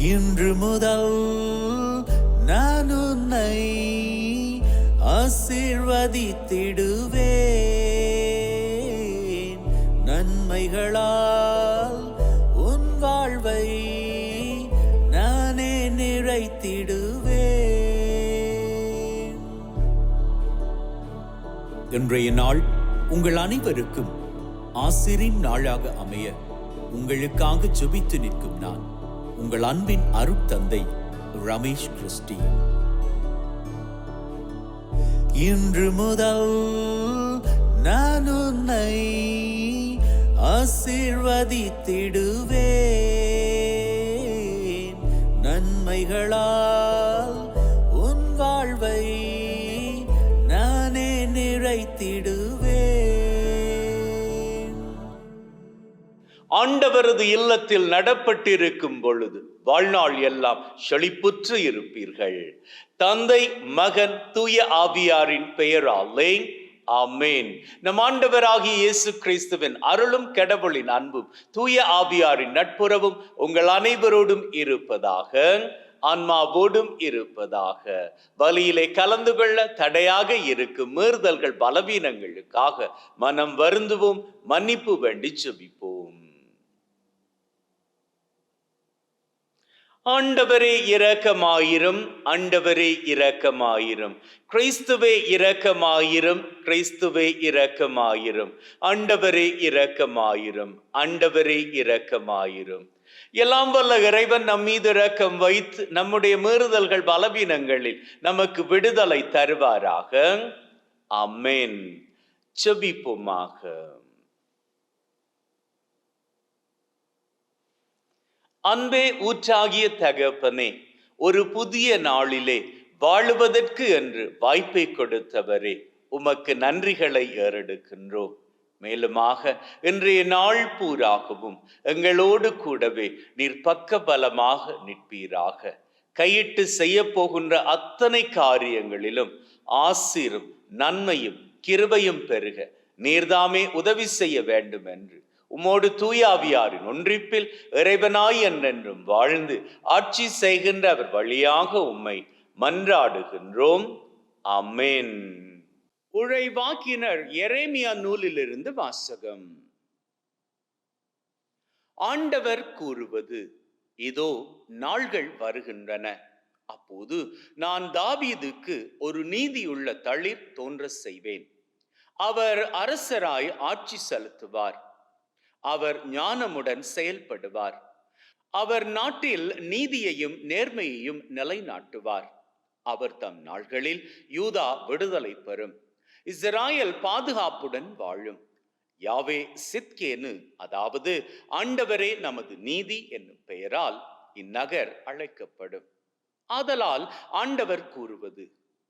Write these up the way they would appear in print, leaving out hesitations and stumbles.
இன்று முதல் நான் உன்னை ஆசீர்வதித்திடுவேன். நன்மைகளால் உன் வாழ்வை நானே நிறைத்திடுவேன். இன்றைய நாள் உங்கள் அனைவருக்கும் ஆசிரின் நாளாக அமைய உங்களுக்காக ஜெபித்து நிற்கும் நான் உங்கள் அன்பின் அருட்தந்தை ரமேஷ் கிறிஸ்டி. இன்று முதல் நான் உன்னை ஆசீர்வதித்திடுவேன். நன்மைகளால் உன் வாழ்வை நானே நிறைத்திடுவேன். ஆண்டவரது இல்லத்தில் நடப்பட்டிருக்கும் பொழுது வாழ்நாள் எல்லாம் செழிப்புற்று இருப்பீர்கள். தந்தை, மகன், தூய ஆவியாரின் பெயராலே ஆமென். நம் ஆண்டவராகிய இயேசு கிறிஸ்துவின் அருளும் கடவுளின் அன்பும் தூய ஆவியாரின் நட்புறவும் உங்கள் அனைவரோடும் இருப்பதாக, ஆன்மாவோடும் இருப்பதாக. பலியிலே கலந்து கொள்ள தடையாக இருக்கும் மீறுதல்கள், பலவீனங்களுக்காக மனம் வருந்துவோம், மன்னிப்பு வேண்டி ஜெபிப்போம். ஆண்டவரே இரக்கமாயிரும், ஆண்டவரே இரக்கமாயிரும். கிறிஸ்துவே இரக்கமாயிரும், கிறிஸ்துவே இரக்கமாயிரும். ஆண்டவரே இரக்கமாயிரும், ஆண்டவரே இரக்கமாயிரும். எல்லாம் வல்ல இறைவன் நம் மீது இரக்கம் வைத்து நம்முடைய மீறுதல்கள், பலவீனங்களில் நமக்கு விடுதலை தருவாராக. ஆமென். ஜெபிப்போமாக. அன்பே ஊற்றாகிய தகப்பனே, ஒரு புதிய நாளிலே வாழுவதற்கு என்று வாய்ப்பை கொடுத்தவரே, உமக்கு நன்றிகளை ஏறெடுக்கின்றோம். மேலுமாக இன்றைய நாள் பூராகவும் எங்களோடு கூடவே நீர் பக்க பலமாக நிற்பீராக. கையிட்டு செய்ய போகின்ற அத்தனை காரியங்களிலும் ஆசீரும் நன்மையும் கிருபையும் பெருக நீர்தாமே உதவி செய்ய வேண்டும் என்று உம்மோடு தூய ஆவியாரின் ஒன்றிப்பில் இறைவனாய் என்றென்றும் வாழ்ந்து ஆட்சி செய்கின்ற அவர் வழியாக உம்மை மன்றாடுகின்றோம். ஆமென். உழைவாக்கினர் எரேமியா நூலிலிருந்து வாசகம். ஆண்டவர் கூறுவது, இதோ நாள்கள் வருகின்றன, அப்போது நான் தாவீதுக்கு ஒரு நீதியுள்ள தளிர் தோன்ற செய்வேன். அவர் அரசராய் ஆட்சி செலுத்துவார். அவர் ஞானமுடன் செயல்படுவார். அவர் நாட்டில் நீதியையும் நேர்மையையும் நிலைநாட்டுவார். அவர் தம் நாள்களில் யூதா விடுதலை பெறும், இஸ்ராயேல் பாதுகாப்புடன் வாழும். யாவே சித்கேனு, அதாவது ஆண்டவரே நமது நீதி என்னும் பெயரால் இந்நகர் அழைக்கப்படும். ஆதலால் ஆண்டவர் கூறுவது,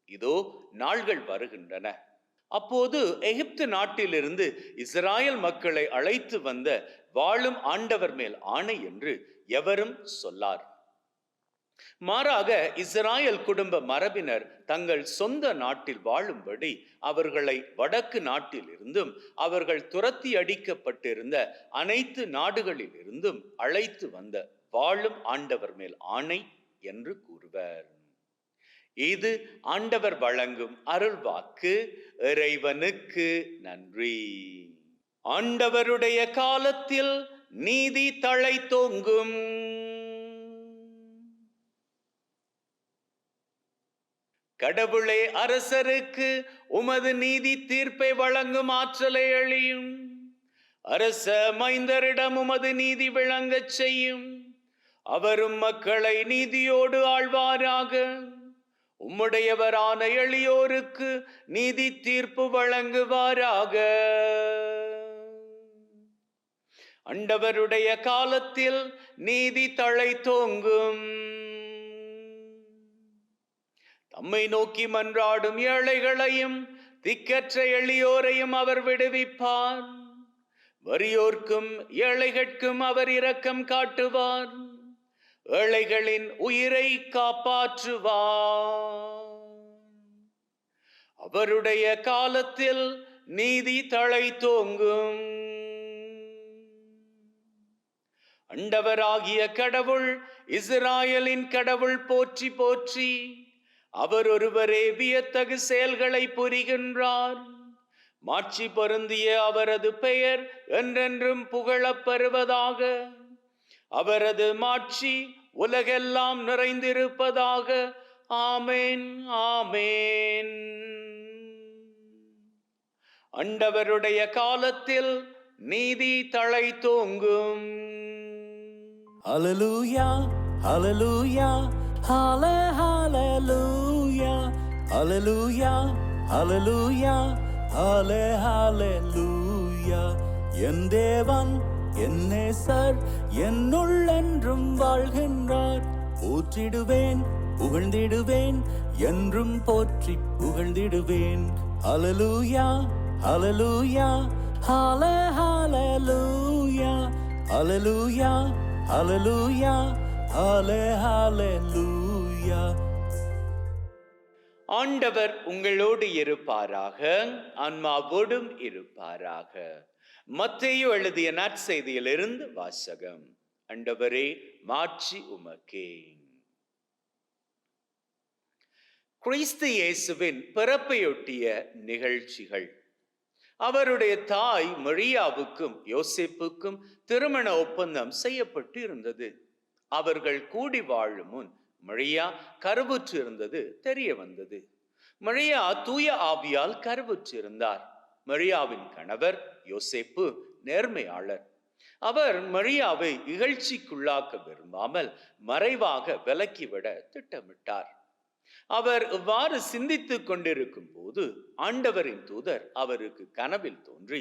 இதோ நாள்கள் வருகின்றன, அப்போது எகிப்து நாட்டிலிருந்து இஸ்ராயேல் மக்களை அழைத்து வந்த வாழும் ஆண்டவர் மேல் ஆணை என்று எவரும் சொல்லார். மாறாக இஸ்ராயேல் குடும்ப மரபினர் தங்கள் சொந்த நாட்டில் வாழும்படி அவர்களை வடக்கு நாட்டில் இருந்தும் அவர்கள் துரத்தி அடிக்கப்பட்டிருந்த அனைத்து நாடுகளில் இருந்தும் அழைத்து வந்த வாழும் ஆண்டவர் மேல் ஆணை என்று கூறுவர். இது ஆண்டவர் வழங்கும் அருள்வாக்கு. இறைவனுக்கு நன்றி. ஆண்டவருடைய காலத்தில் நீதி தழைத்தோங்கும். கடவுளே, அரசருக்கு உமது நீதி தீர்ப்பை வழங்கும் ஆற்றலை அளியும். அரச மைந்தரிடம் உமது நீதி விளங்கச் செய்யும். அவரும் மக்களை நீதியோடு ஆழ்வாராக. உம்முடையவரான எளியோருக்கு நீதி தீர்ப்பு வழங்குவாராக. ஆண்டவருடைய காலத்தில் நீதி தழைத்தோங்கும். தம்மை நோக்கி மன்றாடும் ஏழைகளையும் திக்கற்ற எளியோரையும் அவர் விடுவிப்பார். வறியோர்க்கும் ஏழைகட்கும் அவர் இரக்கம் காட்டுவார். ஏழைகளின் உயிரை காப்பாற்றுவார். அவருடைய காலத்தில் நீதி தழைத்தோங்கும். ஆண்டவராகிய கடவுள் இஸ்ராயலின் கடவுள் போற்றி போற்றி. அவர் ஒருவரே வியத்தகு செயல்களை புரிகின்றார். மாட்சி பொருந்திய அவரது பெயர் என்றென்றும் புகழப் பெறுவதாக. அவரது மாட்சி உலகெல்லாம் நிறைந்திருப்பதாக. ஆமேன், ஆமேன். ஆண்டவருடைய காலத்தில் நீதி தழைத்தோங்கும். ஹல்லேலூயா, ஹல்லேலூயா, ஹல்லேலூயா, ஹல்லேலூயா, ஹல்லேலூயா, ஹல்லேலூயா. என் தேவன், என் நேசர், என்னுள் என்றும் வாழ்கின்றார். போற்றிடுவேன், புகழ்ந்திடுவேன், என்றும் போற்றி புகழ்ந்திடுவேன். ஹல்லேலூயா, ஹல்லேலூயா, ஹல்லேலூயா, ஹல்லேலூயா, ஹல்லேலூயா, ஹல்லேலூயா. ஆண்டவர் உங்களோடு இருப்பாராக, ஆன்மாவோடும் இருப்பாராக. மத்தேயு எழுதிய நற்செய்தியிலிருந்து வாசகம். ஆண்டவரே, மாட்சி உமக்கே. கிறிஸ்து இயேசுவின் பிறப்பையொட்டிய நிகழ்ச்சிகள். அவருடைய தாய் மரியாவுக்கும் யோசேப்புக்கும் திருமண ஒப்பந்தம் செய்யப்பட்டு இருந்தது. அவர்கள் கூடி வாழும் முன் மரியா கருவுற்று இருந்தது தெரிய வந்தது. மரியா தூய ஆவியால் கருவுற்றிருந்தார். மரியாவின் கணவர் யோசேப்பு நேர்மையாளர். அவர் மரியாவை இகழ்ச்சிக்குள்ளாக்க விரும்பாமல் மறைவாக விலக்கிவிட திட்டமிட்டார். அவர் இவ்வாறு சிந்தித்துக் கொண்டிருக்கும் போது ஆண்டவரின் தூதர் அவருக்கு கனவில் தோன்றி,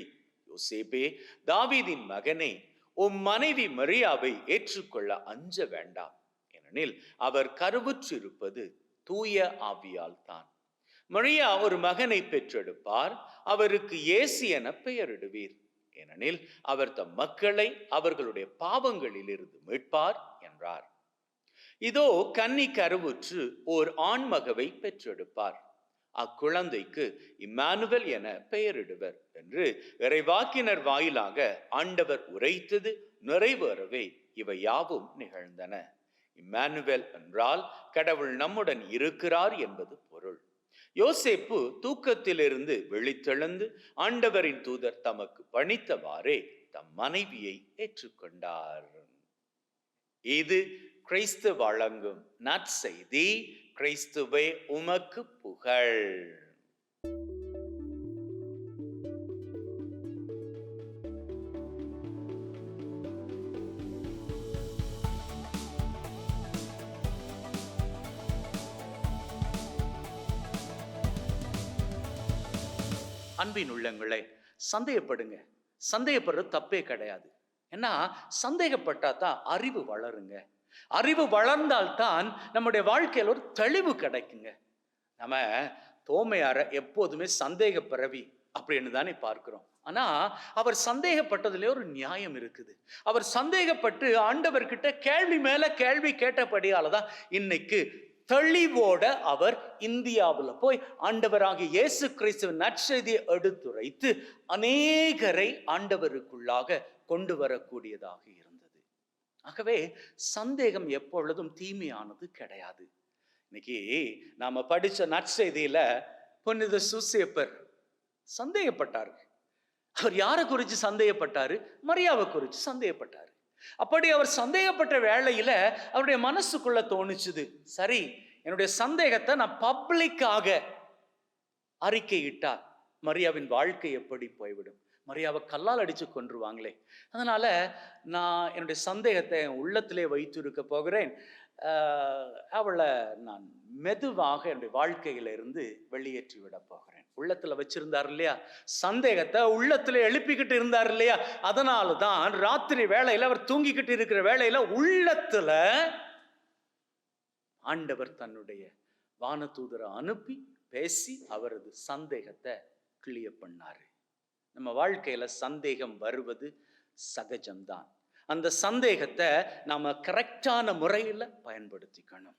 யோசேப்பே, தாவீதின் மகனே, உம் மனைவி மரியாவை ஏற்றுக்கொள்ள அஞ்ச வேண்டாம். ஏனெனில் அவர் கருவுற்றிருப்பது தூய ஆவியால் தான். மரியா ஒரு மகனை பெற்றெடுப்பார். அவருக்கு இயேசு என பெயரிடுவீர். ஏனெனில் அவர் தம் மக்களை அவர்களுடைய பாவங்களிலிருந்து மீட்பார் என்றார். இதோ கன்னி கருவுற்று ஓர் ஆண்மகவை பெற்றெடுப்பார். அக்குழந்தைக்கு இம்மானுவேல் என பெயரிடுவர் என்று இறைவாக்கினர் வாயிலாக ஆண்டவர் உரைத்தது நிறைவேறவே இவை யாவும் நிகழ்ந்தன. இம்மானுவேல் என்றால் கடவுள் நம்முடன் இருக்கிறார் என்பது பொருள். யோசேப்பு தூக்கத்திலிருந்து விழித்தெழுந்து ஆண்டவரின் தூதர் தமக்கு பணித்தவாறே தம் மனைவியை ஏற்றுக்கொண்டார். இது கிறிஸ்து வழங்கும் நற்செய்தி. கிறிஸ்துவே உமக்கு புகழ். அன்பின் உள்ளங்களே, சந்தேகப்படுங்க. சந்தேகப்படுறது தப்பே கிடையாது. ஏன்னா சந்தேகப்பட்டா தான் அறிவு வளருங்க. அறிவு வளர்ந்தால்தான் நம்முடைய வாழ்க்கையில் ஒரு தெளிவு கிடைக்குங்க. நம்ம தோமையார எப்போதுமே சந்தேக பிறவி அப்படின்னு தானே பார்க்கிறோம். ஆனா அவர் சந்தேகப்பட்டதுல ஒரு நியாயம் இருக்குது. அவர் சந்தேகப்பட்டு ஆண்டவர்கிட்ட கேள்வி மேல கேள்வி கேட்டபடியாலதான் இன்னைக்கு தெளிவோட அவர் இந்தியாவில் போய் ஆண்டவராகிய இயேசு கிறிஸ்துவின் நற்செய்தியை எடுத்துரைத்து அநேகரை ஆண்டவருக்குள்ளாக கொண்டு வரக்கூடியதாக இருந்தது. ஆகவே சந்தேகம் எப்பொழுதும் தீமையானது கிடையாது. இன்னைக்கு நாம படிச்ச நற்செய்தியில புனித சூசேப்பர் சந்தேகப்பட்டார். அவர் யாரை குறித்து சந்தேகப்பட்டாரு? மரியாவை குறித்து சந்தேகப்பட்டாரு. அப்படி அவர் சந்தேகப்பட்ட வேளையில அவருடைய மனசுக்குள்ள தோணுச்சுது, சரி, என்னுடைய சந்தேகத்தை நான் பப்ளிக்காக அறிக்கையிட்டா மரியாவின் வாழ்க்கை எப்படி போய்விடும்? மரியாவை கல்லால் அடிச்சு கொன்றுவாங்களே. அதனால நான் என்னுடைய சந்தேகத்தை என் உள்ளத்திலே வைத்து இருக்க போகிறேன். அவளை நான் மெதுவாக என்னுடைய வாழ்க்கையில இருந்து வெளியேற்றி விட போகிறேன். உள்ளத்துல வச்சிருந்தார் இல்லையா, சந்தேகத்தை உள்ளத்துல எழுப்பிக்கிட்டு இருந்தார் இல்லையா, அதனாலதான் ராத்திரி வேளையில அவர் தூங்கிக்கிட்டு இருக்கிற வேளையில உள்ளத்துல ஆண்டவர் தன்னுடைய வானதூதரை அனுப்பி பேசி அவரது சந்தேகத்தை கிளியர் பண்ணாரு. நம்ம வாழ்க்கையில சந்தேகம் வருவது சகஜம்தான். அந்த சந்தேகத்தை நாம கரெக்டான முறையில பயன்படுத்திக்கணும்.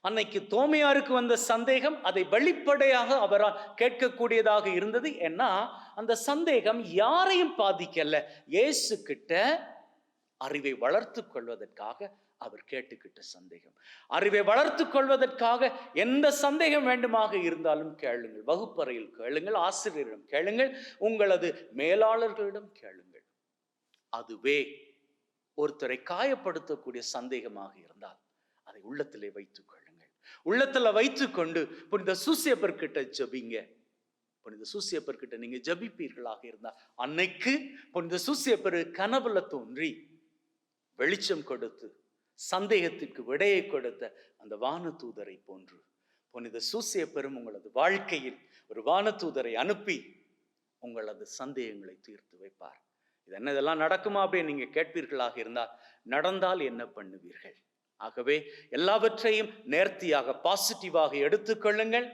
அன்னைக்கு தோமையாருக்கு வந்த சந்தேகம் அதை வெளிப்படையாக அவரால் கேட்கக்கூடியதாக இருந்தது. ஏன்னா அந்த சந்தேகம் யாரையும் பாதிக்கல, இயேசு கிட்ட அறிவை வளர்த்து கொள்வதற்காக அவர் கேட்டுக்கிட்ட சந்தேகம். அறிவை வளர்த்து கொள்வதற்காக எந்த சந்தேகம் வேண்டுமாக இருந்தாலும் கேளுங்கள். வகுப்பறையில் கேளுங்கள், ஆசிரியரிடம் கேளுங்கள், உங்களது மேலாளர்களிடம் கேளுங்கள். அதுவே ஒருத்தரை காயப்படுத்தக்கூடிய சந்தேகமாக இருந்தால் அதை உள்ளத்திலே வைத்துக் கொள்ளுங்கள். உள்ளத்துல வைத்துக்கொண்டு புனித சூசேப்பர் கிட்ட ஜெபிங்க. புனித சூசேப்பர் கிட்ட நீங்க ஜெபிப்பீர்களாக இருந்தால் அன்னைக்கு புனித சூசேப்பர் கனவுல தோன்றி வெளிச்சம் கொடுத்து சந்தேகத்திற்கு விடையை கொடுத்த அந்த வானதூதரை போன்று புனித சூசேப்பரும் உங்களது வாழ்க்கையில் ஒரு வானதூதரை அனுப்பி உங்களது சந்தேகங்களை தீர்த்து வைப்பார். இதெல்லாம் நடக்குமா அப்படின்னு நீங்க கேட்பீர்களாக இருந்தால், நடந்தால் என்ன பண்ணுவீர்கள்? ஆகவே எல்லாவற்றையும் நேர்த்தியாக பாசிட்டிவாக எடுத்துக்கொள்ளுங்கள்,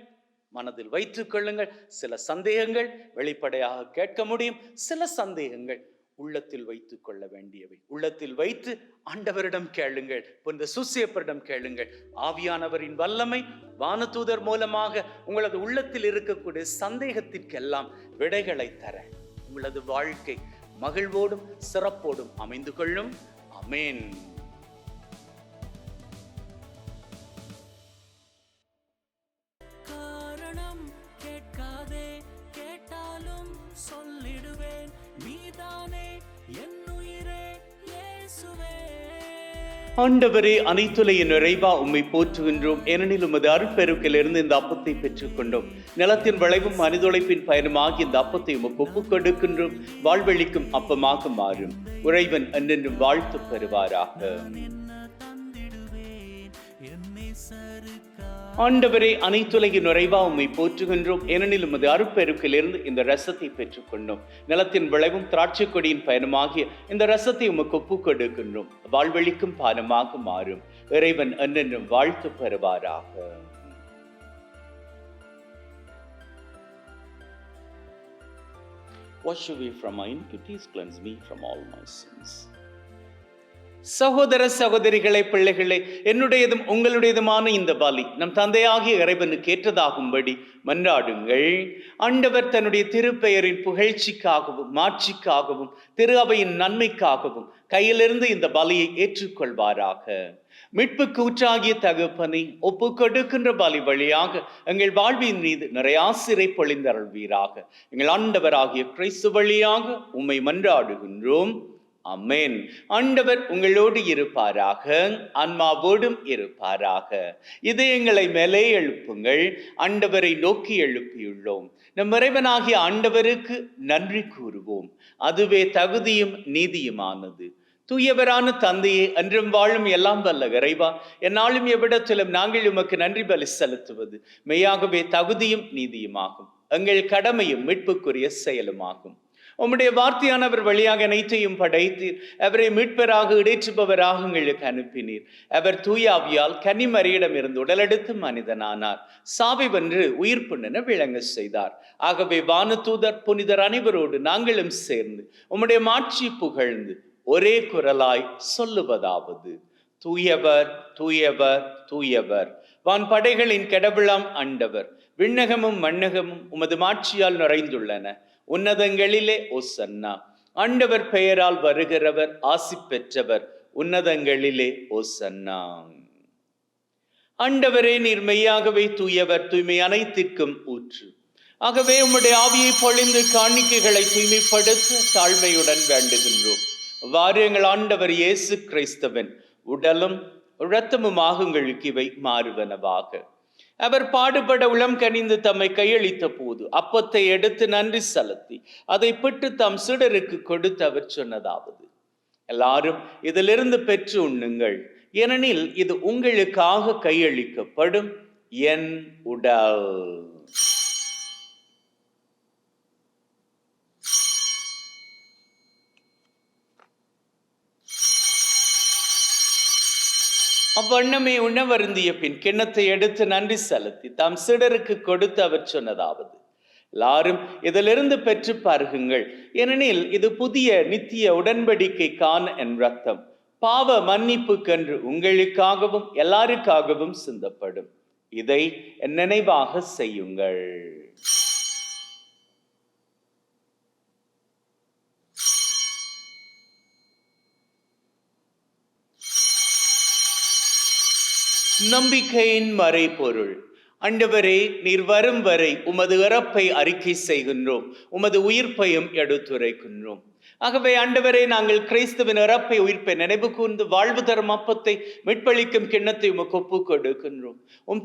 மனதில் வைத்துக் கொள்ளுங்கள். சில சந்தேகங்கள் வெளிப்படையாக கேட்க முடியும், சில சந்தேகங்கள் உள்ளத்தில் வைத்துக் கொள்ள வேண்டியவை. உள்ளத்தில் வைத்து ஆண்டவரிடம் கேளுங்கள், புனித சூசேப்பரிடம் கேளுங்கள். ஆவியானவரின் வல்லமை வானதூதர் மூலமாக உங்களது உள்ளத்தில் இருக்கக்கூடிய சந்தேகத்திற்கெல்லாம் விடைகளை தர உங்களது வாழ்க்கை மகிழ்வோடும் சிறப்போடும் அமைந்து கொள்ளும். ஆமென். காரணம் கேட்காதே, கேட்டாலும் சொல்லிடுவேன், நீதானே என் உயிரே இயேசுவே. ஆண்டவரே, அனைத்துலகின் நிறைவா உம்மை போற்றுகின்றோம். ஏனெனில் உமது அருட்பெருக்கிலிருந்து இந்த அப்பத்தை பெற்றுக் கொண்டோம். நிலத்தின் விளைவும் மனிதொழைப்பின் பயனுமாகி இந்த அப்பத்தை உமக்கு ஒப்புக் கொடுக்கின்றோம். வாழ்வெளிக்கும் அப்பமாக மாறும். இறைவன் என்றென்றும் வாழ்த்து பெறுவாராக. ஆண்டவரே, அனைத்துலகின் நிறைவா உம்மை போற்றுகின்றோம். ஏனெனில் உமது அருட்பெருக்கிலிருந்து இந்த ரசத்தை பெற்றுக் கொண்டோம். நிலத்தின் விளைவும் திராட்சை கொடியின் பயனுமாகிய இந்த ரசத்தை உமக்கு ஒப்புக் கொடுக்கின்றோம். வாழ்வெளிக்கும் பானமாக மாறும். இறைவன் என்றென்றும் வாழ்த்து பெறுவாராக. Wash away from my iniquities, cleanse me from all my sins. சகோதர சகோதரிகளை, பிள்ளைகளே, என்னுடையதும் உங்களுடையதுமான இந்த பலி நம் தந்தையாகிய இறைவனுக்கு ஏற்றதாகும்படி மன்றாடுங்கள். ஆண்டவர் தன்னுடைய திருப்பெயரின் புகழ்ச்சிக்காகவும் மாட்சிக்காகவும் திரு அவையின் நன்மைக்காகவும் கையிலிருந்து இந்த பலியை ஏற்றுக்கொள்வாராக. மீட்பு கூற்றாகிய தகப்பனை ஒப்பு கொடுக்கின்ற பலி வழியாக எங்கள் வாழ்வின் மீது நிறைய ஆசிரை பொழிந்தருள்வீராக. எங்கள் ஆண்டவராகிய கிறிஸ்து வழியாக உம்மை மன்றாடுகின்றோம். ஆமென். ஆண்டவர் உங்களோடு இருப்பாராக, ஆன்மாவோடும் இருப்பாராக. இதயங்களை மேலே எழுப்புங்கள். ஆண்டவரை நோக்கி எழுப்பியுள்ளோம். நம் இறைவனாகிய ஆண்டவருக்கு நன்றி கூறுவோம். அதுவே தகுதியும் நீதியுமானது. தூயவரான தந்தையே, என்றும் வாழும் எல்லாம் வல்ல இறைவா, என்னாலும் எவ்விடத்திலும் நாங்கள் உமக்கு நன்றி பலி செலுத்துவது மெய்யாகவே தகுதியும் நீதியுமாகும். எங்கள் கடமையும் மீட்புக்குரிய செயலுமாகும். உம்முடைய வார்த்தையானவர் வழியாக அனைத்தையும் படைத்தீர். அவரை மீட்பராக இடைற்றுபவராக எங்களுக்கு அனுப்பினீர். அவர் தூய ஆவியால் கன்னிமரியிடம் இருந்து உடலெடுத்து மனிதனானார். சாவை வென்று உயிர்ப்புண்ணென விளங்க செய்தார். ஆகவே வானதூதர் புனிதர் அனைவரோடு நாங்களும் சேர்ந்து உம்முடைய மாட்சி புகழ்ந்து ஒரே குரலாய் சொல்லுவதாவது: தூயவர், தூயவர், தூயவர், வான் படைகளின் கடவுளாம் ஆண்டவர். விண்ணகமும் மண்ணகமும் உமது மாட்சியால் நிறைந்துள்ளன. உன்னதங்களிலே ஓசன்னா. ஆண்டவர் பெயரால் வருகிறவர் ஆசி பெற்றவர். உன்னதங்களிலே ஓசன்னா. ஆண்டவரே, நீர் மெய்யாகவே தூயவர், தூய்மை அனைத்திற்கும் ஊற்று. ஆகவே உம்முடைய ஆவியை பொழிந்து காணிக்கைகளை தூய்மைப்படுத்த தாழ்மையுடன் வேண்டுகின்றோம். வாரு எங்கள் ஆண்டவர் இயேசு கிறிஸ்துவின் உடலும் இரத்தமுமாக உங்களுக்கு இவை மாறுவனவாக. அவர் பாடுபட உளம் கனிந்து தம்மை கையளித்த போது அப்பத்தை எடுத்து நன்றி செலுத்தி அதை பிட்டு தம் சீடருக்கு கொடுத்து அவர் சொன்னதாவது: எல்லாரும் இதிலிருந்து பெற்று உண்ணுங்கள், ஏனெனில் இது உங்களுக்காக கையளிக்கப்படும் என் உடல். அவ்வண்ணமே உணவருந்திய பின் கிண்ணத்தை எடுத்து நன்றி செலுத்தி தம் சீடருக்கு கொடுத்து அவர் சொன்னதாவது: எல்லாரும் இதிலிருந்து பெற்று பருகுங்கள், ஏனெனில் இது புதிய நித்திய உடன்படிக்கைக்கான என் இரத்தம், பாவ மன்னிப்புக்கென்று உங்களுக்காகவும் எல்லாருக்காகவும் சிந்தப்படும். இதை என் நினைவாக செய்யுங்கள். நம்பிக்கையின் மறைபொருள். ஆண்டவரே, நீர் வரும் வரை உமது இறப்பை அறிக்கை செய்கின்றோம், உமது உயிர்ப்பையும் எடுத்துரைக்கின்றோம். ஆகவே ஆண்டவரே, நாங்கள் கிறிஸ்துவின் இறப்பை உயிர்ப்பை நினைவு கூர்ந்து வாழ்வு தரும் அப்பத்தை மீட்பளிக்கும் கிண்ணத்தை உமக்கு ஒப்புக் கொடுக்கின்றோம்.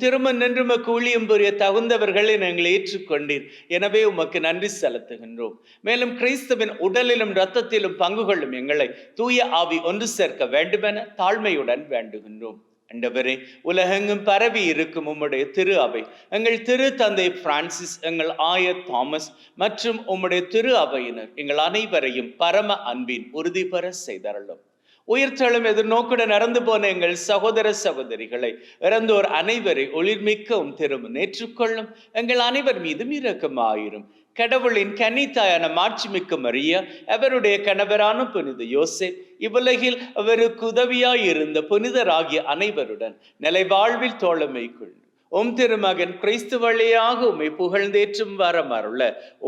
திருமண் நின்று உமக்கு ஊழியம் புரிய தகுந்தவர்களை நாங்கள் ஏற்றுக்கொண்டீர். எனவே உமக்கு நன்றி செலுத்துகின்றோம். மேலும் கிறிஸ்துவின் உடலிலும் இரத்தத்திலும் பங்கு கொள்ளும் எங்களை தூய ஆவி ஒன்று சேர்க்க வேண்டுமென தாழ்மையுடன் வேண்டுகின்றோம். ஆண்டவரே, உலகெங்கும் பரவி இருக்கும் உம்முடைய திரு அவை, எங்கள் திரு தந்தை பிரான்சிஸ், எங்கள் ஆயர் தாமஸ் மற்றும் உம்முடைய திரு அவையினர் எங்கள் அனைவரையும் பரம அன்பின் உறுதி பெற செய்தருளும். உயிர்த்தெழும் எதிர்நோக்குடன் இறந்து போன எங்கள் சகோதர சகோதரிகளை, இறந்தோர் அனைவரை ஒளிர்மிக்க திரும்ப ஏற்றுக்கொள்ளும். எங்கள் அனைவர் மீதும் இரக்கமாயிரும். கடவுளின் கன்னித்தாயான மாட்சிமிக்க மரியா, அவருடைய கணவரான புனித யோசேப், இவ்வுலகில் அவருக்கு உதவியாய் இருந்த புனிதராகிய அனைவருடன் நிலை வாழ்வில் தோழமை கொண்டு திருமகன் கிறிஸ்து வழியாக உம்மை புகழ்ந்தேற்றும் வரமருள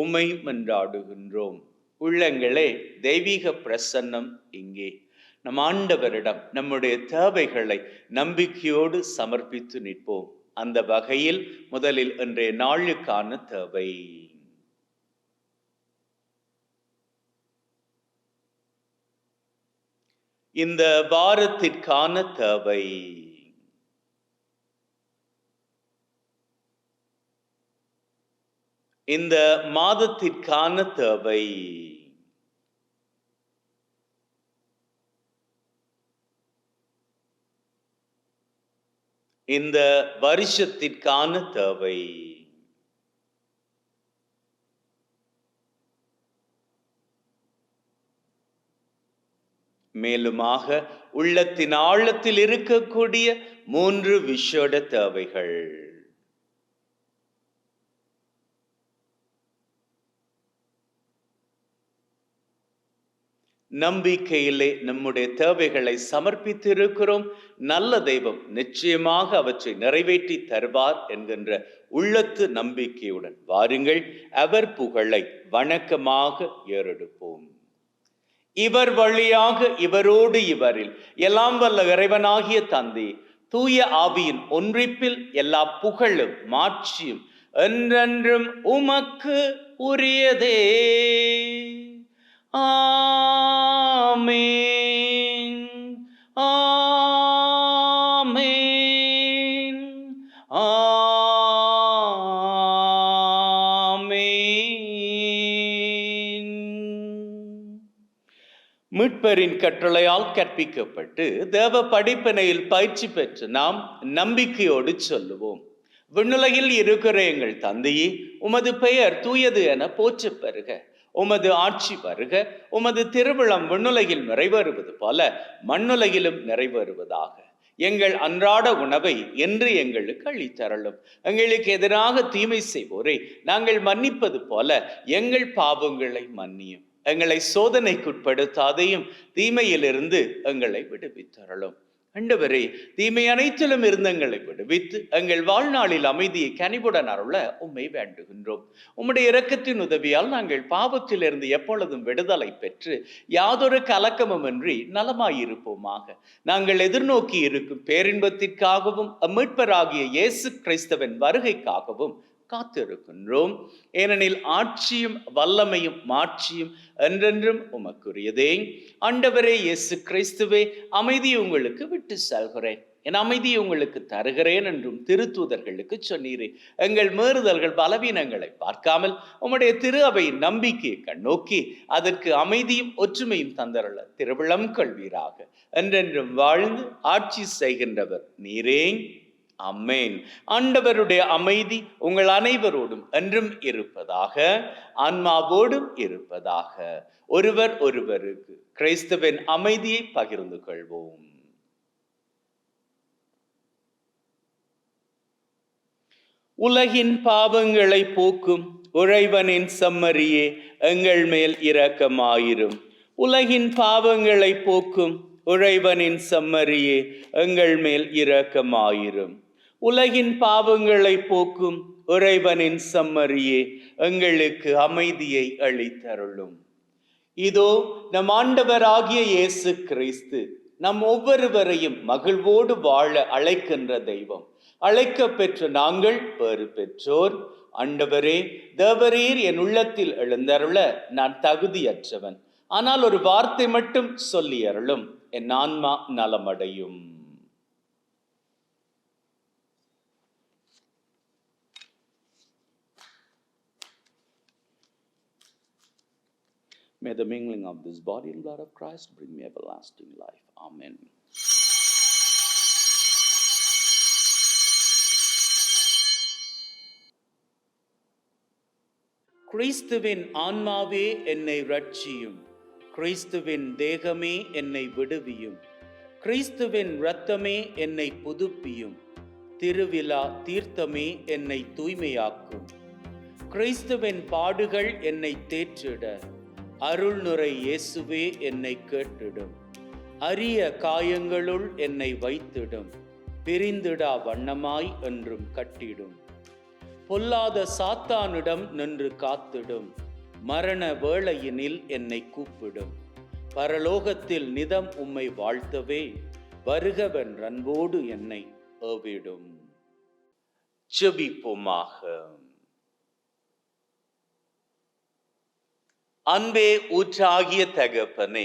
உம்மை மன்றாடுகின்றோம். உள்ளங்களே, தெய்வீக பிரசன்னம் இங்கே. நம் ஆண்டவரிடம் நம்முடைய தேவைகளை நம்பிக்கையோடு சமர்ப்பித்து நிற்போம். அந்த வகையில் முதலில் இன்றைய நாளுக்கான தேவை. இந்த வாரத்திற்கான தேவை. இந்த மாதத்திற்கான தேவை. இந்த வருஷத்திற்கான தேவை. மேலுமாக உள்ளத்தின் ஆழத்தில் இருக்கக்கூடிய 3 விசேட தேவைகள். நம்பிக்கையிலே நம்முடைய தேவைகளை சமர்ப்பித்து இருக்கிறோம். நல்ல தெய்வம் நிச்சயமாக அவற்றை நிறைவேற்றி தருவார் என்கின்ற உள்ளத்து நம்பிக்கையுடன் வாருங்கள், அவர் புகழை வணக்கமாக ஏறெடுப்போம். இவர் வழியாக, இவரோடு, இவரில் எல்லாம் வல்ல இறைவனாகிய தந்தை, தூய ஆவியின் ஒன்றிப்பில் எல்லா புகழும் மாட்சியும் என்றென்றும் உமக்கு உரியதே. ஆமென், ஆமென், ஆமென். மீட்பரின் கட்டளையால் கற்பிக்கப்பட்டு தேவ படிப்பினையில் பயிற்சி பெற்று நாம் நம்பிக்கையோடு சொல்லுவோம். விண்ணுலகில் இருக்கிற எங்கள் தந்தையே, உமது பெயர் தூயது என போற்ற பெறுக. உமது ஆட்சி வருக. உமது திருவிழம் விண்ணுலகில் நிறைவேறுவது போல மண்ணுலகிலும் நிறைவேறுவதாக. எங்கள் அன்றாட உணவை என்று எங்களுக்கு அளித்தருளும். எங்களுக்கு எதிராக தீமை செய்வோரை நாங்கள் மன்னிப்பது போல எங்கள் பாவங்களை மன்னியும். எங்களை சோதனைக்குட்படுத்தாதையும் தீமையிலிருந்து எங்களை விடுவித்தருளும். ஆண்டவரே, தீமை அனைத்திலும் இருந்து எங்களை விடுவித்து எங்கள் வாழ்நாளில் அமைதியை கனிவுடன் அருள உம்மை வேண்டுகின்றோம். உம்முடைய இரக்கத்தின் உதவியால் நாங்கள் பாவத்திலிருந்து எப்பொழுதும் விடுதலை பெற்று யாதொரு கலக்கமுமின்றி நலமாயிருப்போமாக. நாங்கள் எதிர்நோக்கி இருக்கும் பேரின்பத்திற்காகவும் மீட்பராகிய இயேசு கிறிஸ்துவின் வருகைக்காகவும் காத்திருக்கின்றோம். ஏனெனில் ஆட்சியும் வல்லமையும் மாட்சியும் என்றென்றும் உமக்குரியதே. ஆண்டவரே இயேசு கிறிஸ்துவே, அமைதி உங்களுக்கு விட்டு செல்கிறேன், என் அமைதியை உங்களுக்கு தருகிறேன் என்றும் திருத்தூதர்களுக்கு சொன்னீரே. எங்கள் மீறுதல்கள் பலவீனங்களை பார்க்காமல் உம்முடைய திரு அவையின் நம்பிக்கையை கண்ணோக்கி அதற்கு அமைதியும் ஒற்றுமையும் தந்தருள திருவிழம் கொள்வீராக. என்றென்றும் வாழ்ந்து ஆட்சி செய்கின்றவர் நீரே. ஆமென். ஆண்டவருடைய அமைதி உங்கள் அனைவரோடும் என்றும் இருப்பதாக, ஆன்மாவோடும் இருப்பதாக. ஒருவர் ஒருவருக்கு கிறிஸ்துவின் அமைதியை பகிர்ந்து கொள்வோம். உலகின் பாவங்களை போக்கும் இறைவனின் செம்மறியே, எங்கள் மேல் இரக்கமாயிரும். உலகின் பாவங்களை போக்கும் இறைவனின் செம்மறியே, எங்கள் மேல் இரக்கமாயிரும். உலகின் பாவங்களை போக்கும் இறைவனின் செம்மறியே, எங்களுக்கு அமைதியை அளித்தருளும். இதோ நம் ஆண்டவராகிய இயேசு கிறிஸ்து நம் ஒவ்வொருவரையும் மகிழ்வோடு வாழ அழைக்கின்ற தெய்வம். அழைக்க பெற்ற நாங்கள் பேறு பெற்றோர். ஆண்டவரே, தேவரீர் என் உள்ளத்தில் எழுந்தருள நான் தகுதியற்றவன். ஆனால் ஒரு வார்த்தை மட்டும் சொல்லி அருளும், என் ஆன்மா நலமடையும். May the mingling of this body and blood of Christ bring me everlasting life. Amen. கிறிஸ்துவின் ஆன்மாவே என்னை ரட்சியும், கிறிஸ்துவின் தேகமே என்னை விடுவியும், கிறிஸ்துவின் இரத்தமே என்னை புதுப்பியும், திருவிழா தீர்த்தமே என்னை தூய்மையாக்கும், கிறிஸ்துவின் பாடுகள் என்னை தேற்றிட, அருள்நுரை இயேசுவே என்னை கேட்டிடும், அரிய காயங்களுள் என்னை வைத்திடும், பிரிந்திடா வண்ணமாய் என்றும் கட்டிடும், பொல்லாத சாத்தானிடம் நின்று காத்திடும், மரண வேளையினில் என்னை கூப்பிடும், பரலோகத்தில் நிதம் உம்மை வாழ்த்தவே வருகவன் அன்போடு என்னை ஏவிடும். ஜெபிப்போமாக. அன்பே ஊற்றாகிய தகப்பனே,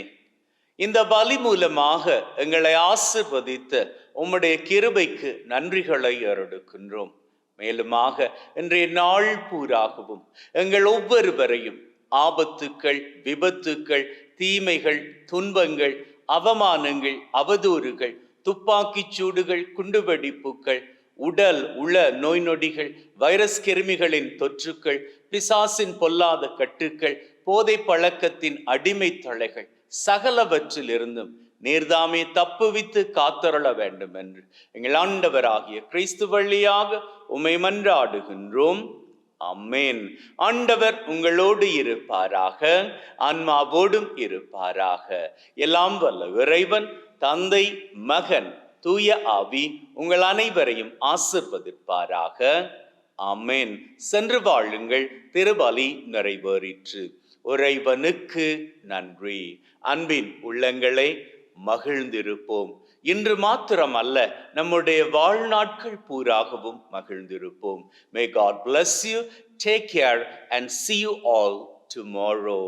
இந்த பலி மூலமாக எங்களை ஆசீர்வதித்த உம்முடைய கிருபைக்கு நன்றிகளை ஏறெடுக்கின்றோம். மேலுமாக இன்றைய நாள் பூராகவும் எங்கள் ஒவ்வொருவரையும் ஆபத்துக்கள், விபத்துக்கள், தீமைகள், துன்பங்கள், அவமானங்கள், அவதூறுகள், துப்பாக்கிச் சூடுகள், குண்டுவெடிப்புகள், உடல் உள நோய் நொடிகள், வைரஸ் கிருமிகளின் தொற்றுக்கள், பிசாசின் பொல்லாத கட்டுக்கள், போதை பழக்கத்தின் அடிமை தலைகள் சகலவற்றிலிருந்தும் நீர்தாமே தப்புவித்து காத்தருள வேண்டும் என்று எங்கள் ஆண்டவராகிய கிறிஸ்து வழியாக உம்மை மன்றாடுகின்றோம். ஆமென். ஆண்டவர் உங்களோடு இருப்பாராக, ஆன்மாவோடும் இருப்பாராக. எல்லாம் வல்ல இறைவன் தந்தை, மகன், தூய ஆவி உங்கள் அனைவரையும் ஆசீர்வதிப்பாராக. ஆமென். சென்று வாழுங்கள். திருபலி நிறைவேறிற்று. இறைவனுக்கு நன்றி. அன்பின் உள்ளங்களே, மகிழ்ந்திருப்போம். இன்று மாத்திரம் அல்ல, நம்முடைய வாழ்நாட்கள் பூராகவும் மகிழ்ந்திருப்போம். May God bless you. Take care and see you all tomorrow.